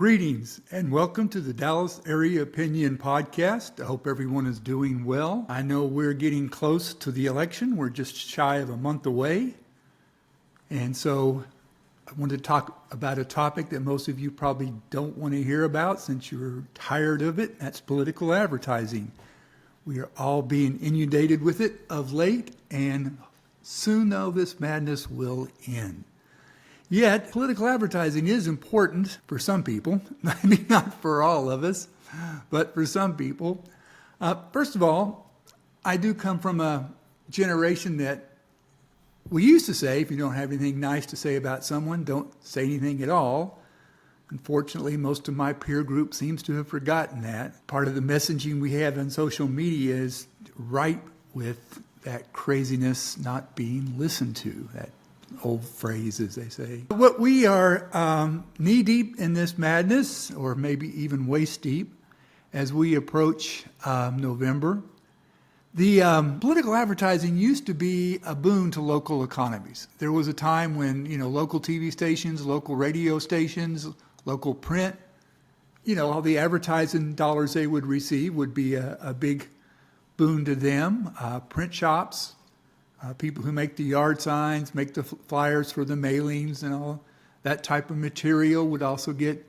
Greetings and welcome to the Dallas Area Opinion Podcast. I hope everyone is doing well. I know we're getting close to the election. We're just shy of a month away. And so I want to talk about a topic that most of you probably don't want to hear about since you're tired of it. That's political advertising. We are all being inundated with it of late, and soon though this madness will end. Yet, political advertising is important for some people, maybe not for all of us, but for some people. First of all, I do come from a generation that we used to say, if you don't have anything nice to say about someone, don't say anything at all. Unfortunately, most of my peer group seems to have forgotten that. Part of the messaging we have on social media is ripe with that craziness not being listened to, that old phrase, as they say. What we are knee-deep in this madness, or maybe even waist-deep, as we approach November. The political advertising used to be a boon to local economies. There was a time when, local TV stations, local radio stations, local print, all the advertising dollars they would receive would be a big boon to them. Print shops, people who make the yard signs, make the flyers for the mailings and all that type of material would also get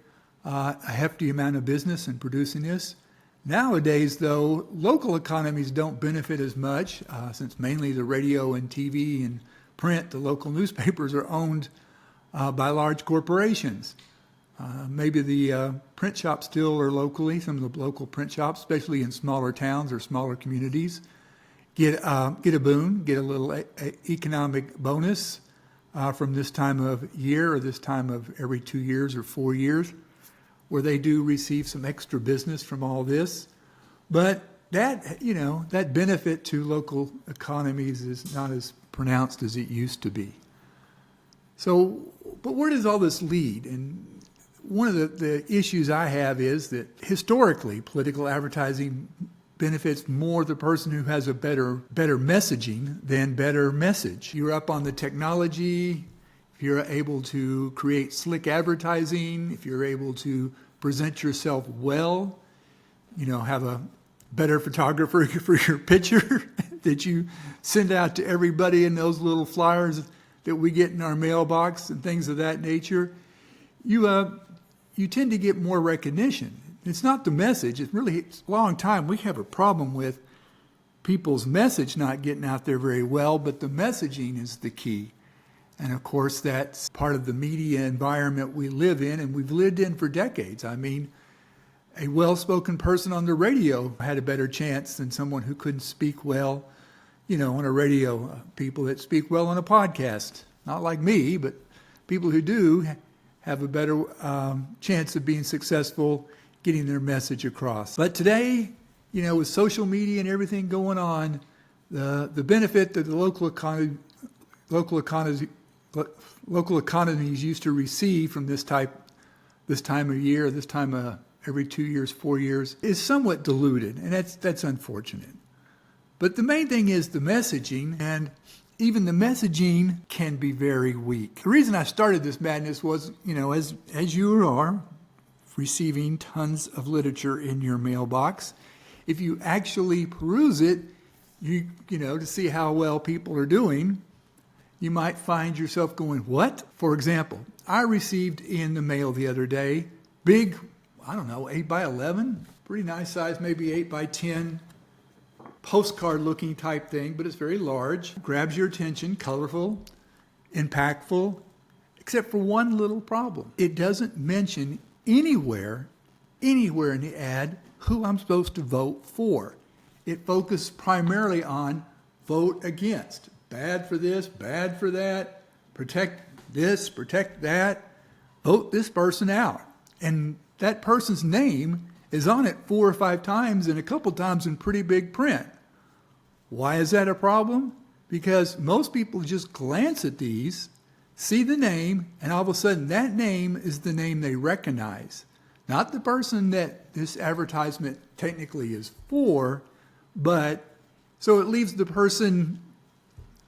a hefty amount of business in producing this. Nowadays, though, local economies don't benefit as much since mainly the radio and TV and print, the local newspapers are owned by large corporations. Maybe the print shops still are locally, some of the local print shops, especially in smaller towns or smaller communities, get a boon, get a little economic bonus from this time of year or this time of every 2 years or 4 years, where they do receive some extra business from all this. But that, that benefit to local economies is not as pronounced as it used to be. So, but where does all this lead? And one of the issues I have is that historically, political advertising benefits more the person who has a better messaging than better message. You're up on the technology, if you're able to create slick advertising, if you're able to present yourself well, have a better photographer for your picture that you send out to everybody in those little flyers that we get in our mailbox and things of that nature, you tend to get more recognition. It's not the message. It's a long time. We have a problem with people's message not getting out there very well, but the messaging is the key. And of course, that's part of the media environment we live in, and we've lived in for decades. I mean, a well-spoken person on the radio had a better chance than someone who couldn't speak well, on a radio. People that speak well on a podcast, not like me, but people who do have a better chance of being successful getting their message across. But today, with social media and everything going on, the benefit that the local economies used to receive from this time of year, this time of every 2 years, 4 years, is somewhat diluted, and that's unfortunate. But the main thing is the messaging, and even the messaging can be very weak. The reason I started this madness was, as you are receiving tons of literature in your mailbox, if you actually peruse it, to see how well people are doing, you might find yourself going, what? For example, I received in the mail the other day, big, 8 by 11, pretty nice size, maybe 8 by 10, postcard looking type thing, but it's very large, grabs your attention, colorful, impactful, except for one little problem. It doesn't mention anywhere in the ad who I'm supposed to vote for. It focused primarily on vote against. Bad for this, bad for that, protect this, protect that, vote this person out. And that person's name is on it 4 or 5 times and a couple times in pretty big print. Why is that a problem? Because most people just glance at these, see the name, and all of a sudden that name is the name they recognize. Not the person that this advertisement technically is for, but so it leaves the person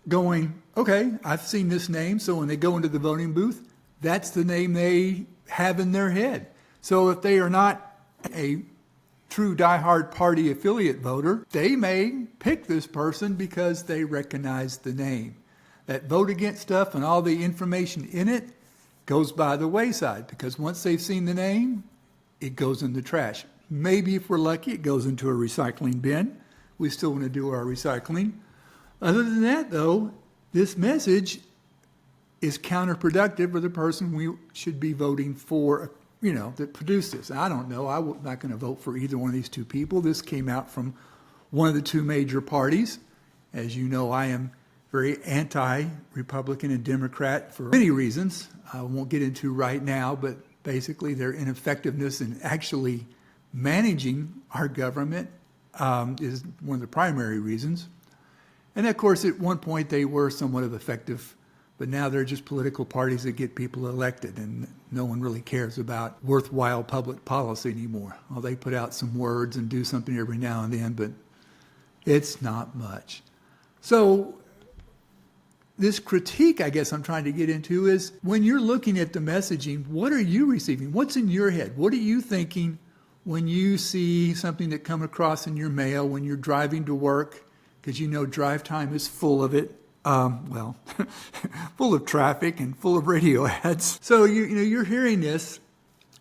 going, okay, I've seen this name, so when they go into the voting booth, that's the name they have in their head. So if they are not a true diehard party affiliate voter, they may pick this person because they recognize the name. That vote against stuff and all the information in it goes by the wayside because once they've seen the name, it goes in the trash. Maybe if we're lucky, it goes into a recycling bin. We still want to do our recycling. Other than that, though, this message is counterproductive for the person we should be voting for, that produced this. I don't know. I'm not going to vote for either one of these two people. This came out from one of the two major parties. As you know, I am very anti-Republican and Democrat for many reasons I won't get into right now, but basically their ineffectiveness in actually managing our government is one of the primary reasons. And of course, at one point they were somewhat of effective, but now they're just political parties that get people elected, and no one really cares about worthwhile public policy anymore. Well, they put out some words and do something every now and then, but it's not much. So this critique, I guess I'm trying to get into is when you're looking at the messaging, what are you receiving? What's in your head? What are you thinking when you see something that come across in your mail when you're driving to work? Because drive time is full of it. Full of traffic and full of radio ads. So you're hearing this.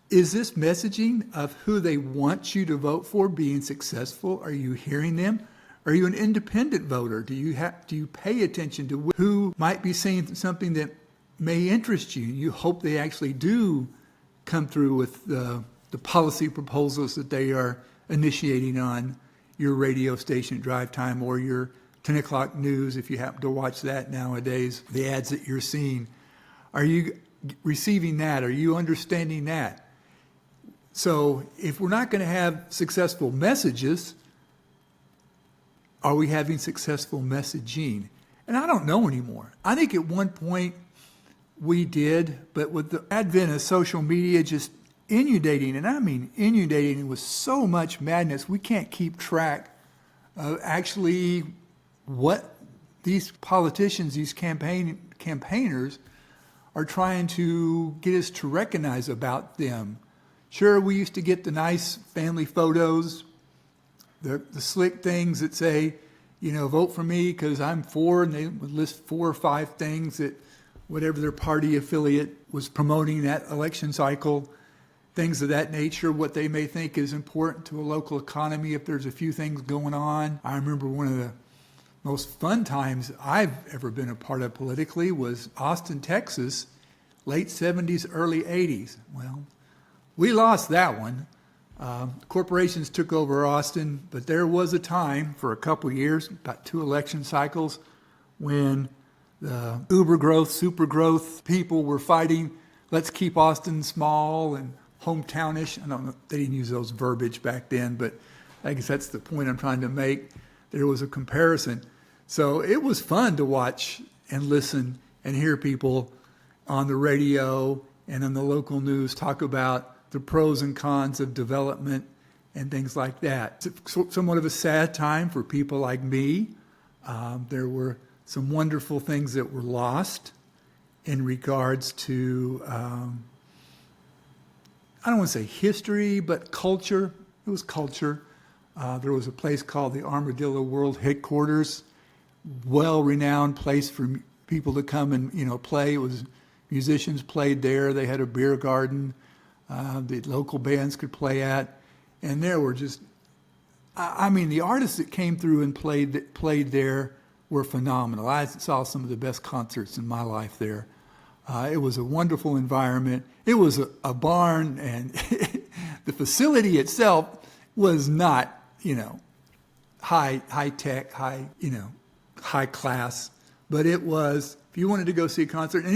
Is this messaging of who they want you to vote for being successful? Are you hearing them? Are you an independent voter? Do you pay attention to who might be saying something that may interest you? You hope they actually do come through with the policy proposals that they are initiating on your radio station drive time or your 10 o'clock news, if you happen to watch that nowadays, the ads that you're seeing. Are you receiving that? Are you understanding that? So if we're not going to have successful messages, are we having successful messaging? And I don't know anymore. I think at one point we did, but with the advent of social media just inundating, and I mean inundating with so much madness, we can't keep track of actually what these politicians, these campaigners are trying to get us to recognize about them. Sure, we used to get the nice family photos, the slick things that say, vote for me because I'm for, and they would list 4 or 5 things that whatever their party affiliate was promoting that election cycle, things of that nature, what they may think is important to a local economy if there's a few things going on. I remember one of the most fun times I've ever been a part of politically was Austin, Texas, late 70s, early 80s. Well, we lost that one. Corporations took over Austin, but there was a time for a couple of years, about 2 election cycles, when the uber growth, super growth people were fighting, let's keep Austin small and hometownish. I don't know, they didn't use those verbiage back then, but I guess that's the point I'm trying to make. There was a comparison. So it was fun to watch and listen and hear people on the radio and on the local news talk about the pros and cons of development and things like that. It's somewhat of a sad time for people like me. There were some wonderful things that were lost in regards to, I don't want to say history, but culture. It was culture. There was a place called the Armadillo World Headquarters, well-renowned place for people to come and play. It was musicians played there. They had a beer garden. The local bands could play at, and there were just, the artists that came through and played there were phenomenal. I saw some of the best concerts in my life there. It was a wonderful environment. It was a barn, and the facility itself was not, high tech, high class, but it was, if you wanted to go see a concert in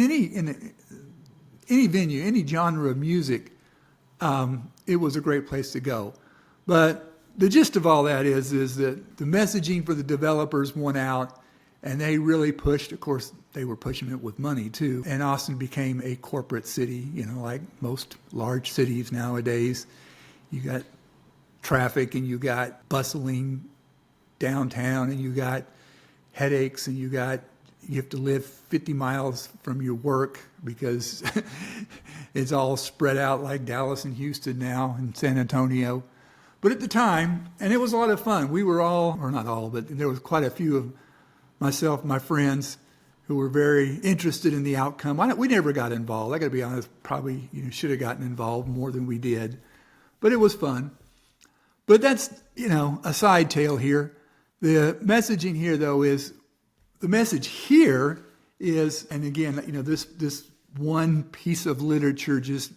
any venue, any genre of music, it was a great place to go. But the gist of all that is that the messaging for the developers went out, and they really pushed. Of course, they were pushing it with money too. And Austin became a corporate city, like most large cities nowadays. You got traffic, and you got bustling downtown, and you got headaches, and you got you have to live 50 miles from your work because it's all spread out like Dallas and Houston now and San Antonio. But at the time, and it was a lot of fun, we were all, or not all, but there was quite a few of myself, my friends, who were very interested in the outcome. We never got involved. I got to be honest, probably should have gotten involved more than we did. But it was fun. But that's, a side tale here. The messaging here, though, is, the message here is, and again, this one piece of literature just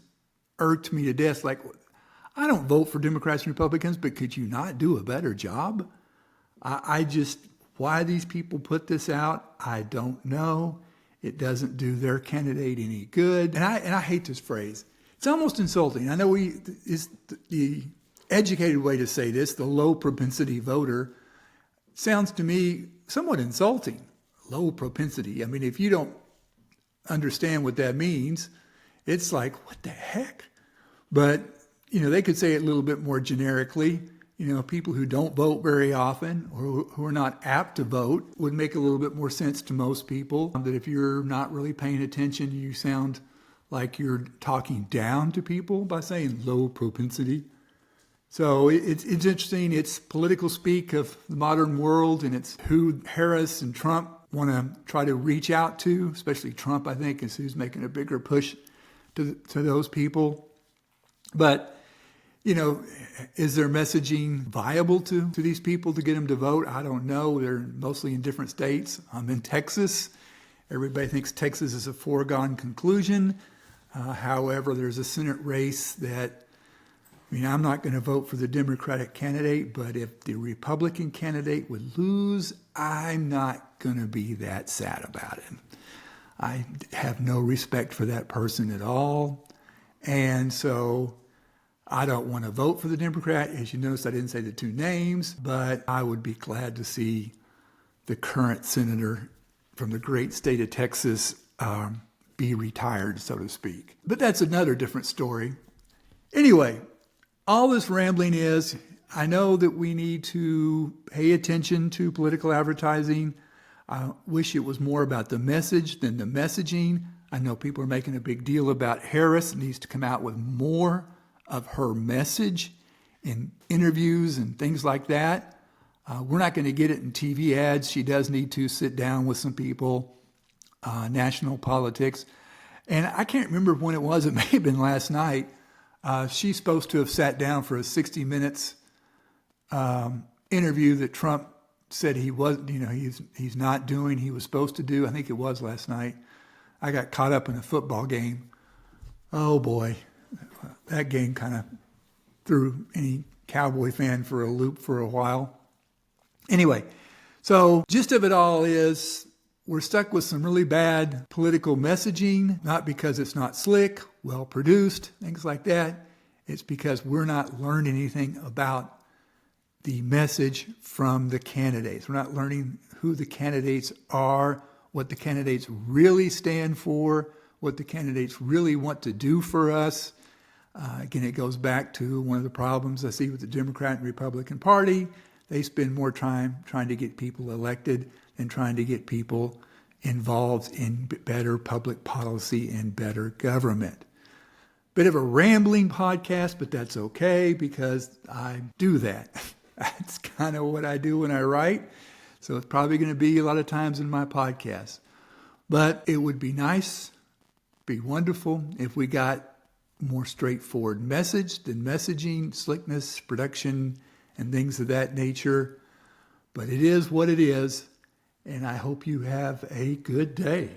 irked me to death. Like, I don't vote for Democrats and Republicans, but could you not do a better job? Why these people put this out, I don't know. It doesn't do their candidate any good. And I hate this phrase. It's almost insulting. I know is the educated way to say this, the low propensity voter, sounds to me somewhat insulting. Low propensity. I mean, if you don't understand what that means, it's like, what the heck? But, they could say it a little bit more generically. People who don't vote very often or who are not apt to vote would make a little bit more sense to most people. That if you're not really paying attention, you sound like you're talking down to people by saying low propensity. So it's interesting. It's political speak of the modern world, and it's who Harris and Trump want to try to reach out to, especially Trump, I think, is who's making a bigger push to those people. But, is their messaging viable to these people to get them to vote? I don't know. They're mostly in different states. I'm in Texas. Everybody thinks Texas is a foregone conclusion. However, there's a Senate race that, I'm not going to vote for the Democratic candidate, but if the Republican candidate would lose, I'm not going to be that sad about it. I have no respect for that person at all. And so I don't want to vote for the Democrat. As you notice, I didn't say the two names, but I would be glad to see the current senator from the great state of Texas be retired, so to speak. But that's another different story. Anyway, all this rambling is, I know that we need to pay attention to political advertising. I wish it was more about the message than the messaging. I know people are making a big deal about Harris needs to come out with more of her message in interviews and things like that. We're not going to get it in TV ads. She does need to sit down with some people, national politics. And I can't remember when it was. It may have been last night. She's supposed to have sat down for a 60 Minutes interview that Trump said he wasn't, he's not doing, he was supposed to do. I think it was last night. I got caught up in a football game. Oh boy, that game kind of threw any Cowboy fan for a loop for a while. Anyway, so gist of it all is we're stuck with some really bad political messaging, not because it's not slick, well produced, things like that. It's because we're not learning anything about the message from the candidates. We're not learning who the candidates are, what the candidates really stand for, what the candidates really want to do for us. Again, it goes back to one of the problems I see with the Democrat and Republican Party. They spend more time trying to get people elected than trying to get people involved in better public policy and better government. Bit of a rambling podcast, but that's okay because I do that. That's kind of what I do when I write. So it's probably going to be a lot of times in my podcast. But it would be nice, be wonderful if we got more straightforward message than messaging, slickness, production, and things of that nature. But it is what it is, and I hope you have a good day.